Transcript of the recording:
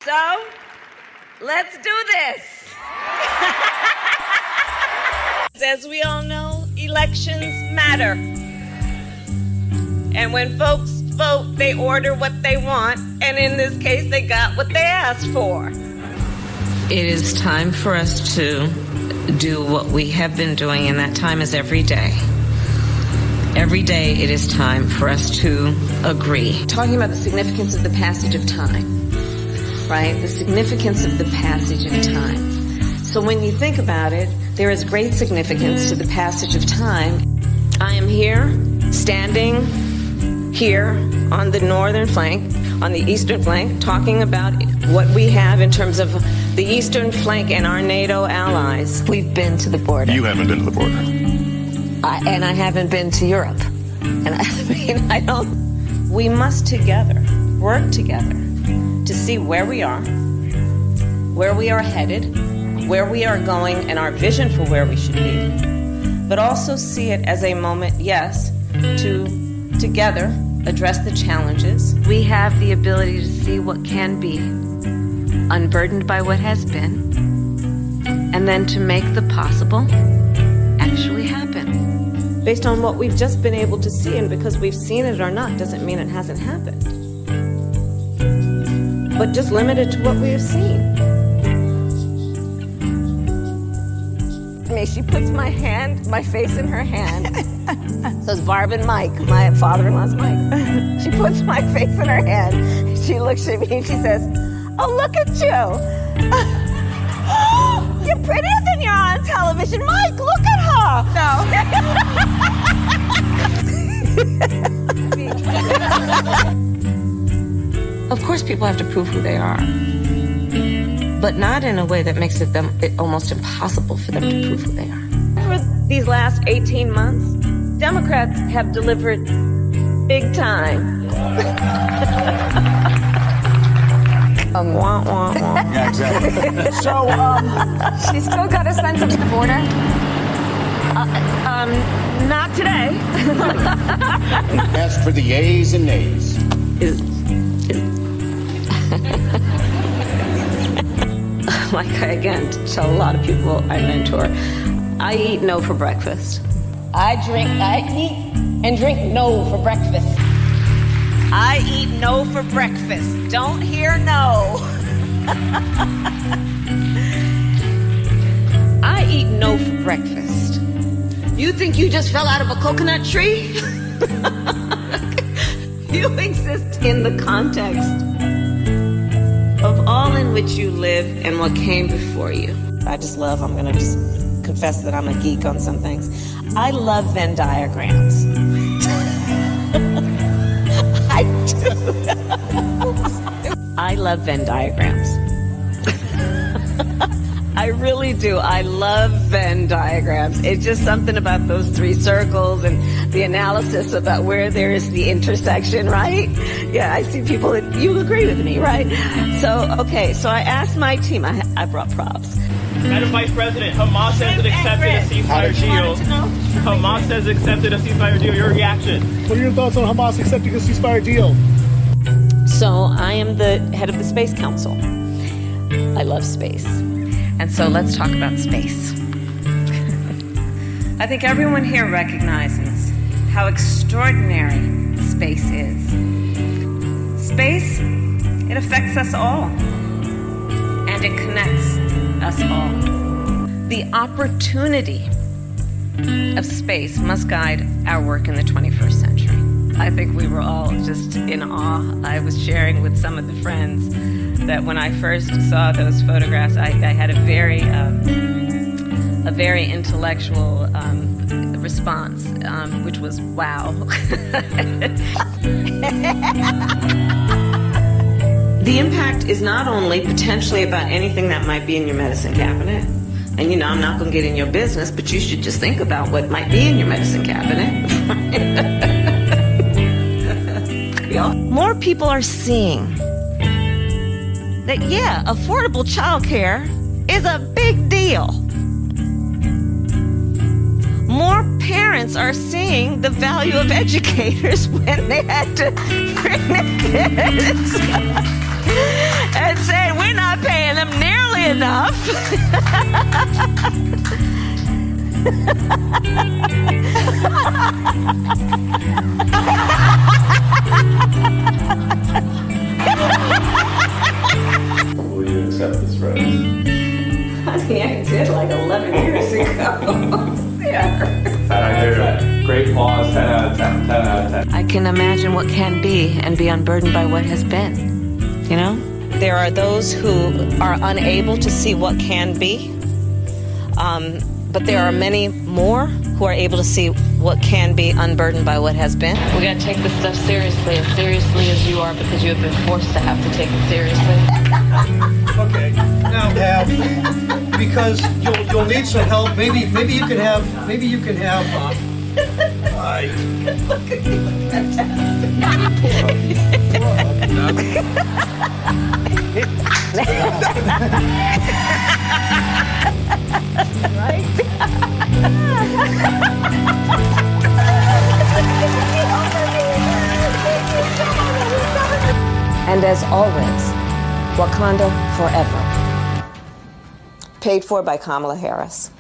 So, let's do this. As we all know, elections matter. And when folks vote, they order what they want, and in this case, they got what they asked for. It is time for us to do what we have been doing, and that time is every day. Every day it is time for us to agree. Talking about the significance of the passage of time, right? The significance of the passage of time. So when you think about it, there is great significance to the passage of time. I am here, standing here on the northern flank, on the eastern flank, talking about what we have in terms of the eastern flank and our NATO allies. We've been to the border. You haven't been to the border. And I haven't been to Europe. And I don't. We must together, work together to see where we are headed, where we are going, and our vision for where we should be. But also see it as a moment, yes, to together address the challenges. We have the ability to see what can be, unburdened by what has been, and then to make the possible actually happen. Based on what we've just been able to see, and because we've seen it or not doesn't mean it hasn't happened. But just limited to what we have seen. I mean, she puts my face in her hand. So it's Barb and Mike, my father-in-law's Mike. She puts my face in her hand. She looks at me and she says, "Oh, look at you. You're prettier than you're on television. Mike, look at her." No. Of course, people have to prove who they are, but not in a way that makes it almost impossible for them to prove who they are. For these last 18 months, Democrats have delivered big time. Wah, wah, wah. Yeah, exactly. So, she's still got a sense of the border? Not today. Ask for the yeas and nays. Like I, again, tell a lot of people I mentor, I eat no for breakfast. I eat and drink no for breakfast. I eat no for breakfast. Don't hear no. I eat no for breakfast. You think you just fell out of a coconut tree? You exist in the context of all in which you live and what came before you. I'm going to just confess that I'm a geek on some things. I love Venn diagrams. I do. I love Venn diagrams. I really do. I love Venn diagrams. It's just something about those three circles and the analysis about where there is the intersection, right? Yeah, I see people, you agree with me, right? So, okay, so I asked my team, I brought props. Madam Vice President, Hamas says it accepted a ceasefire deal. Hamas says it accepted a ceasefire deal. Your reaction? What are your thoughts on Hamas accepting a ceasefire deal? So I am the head of the Space Council. I love space. And so let's talk about space. I think everyone here recognizes how extraordinary space is. Space, it affects us all. And it connects us all. The opportunity of space must guide our work in the 21st century. I think we were all just in awe. I was sharing with some of the friends that when I first saw those photographs, I had a very intellectual response, which was wow. The impact is not only potentially about anything that might be in your medicine cabinet, and I'm not going to get in your business, but you should just think about what might be in your medicine cabinet. More people are seeing that, yeah, affordable childcare is a big deal. More parents are seeing the value of educators when they had to bring their kids and saying, Will you accept this rose? Honey, I did like 11 years ago. Yeah. 10 out of 10. Great pause, 10 out of 10. 10 out of 10. I can imagine what can be and be unburdened by what has been. You know? There are those who are unable to see what can be, but there are many more who are able to see what can be unburdened by what has been. We gotta take this stuff seriously as you are, because you have been forced to have to take it seriously. Okay, now because you'll need some help. Maybe you can have And as always, Wakanda forever. Paid for by Kamala Harris.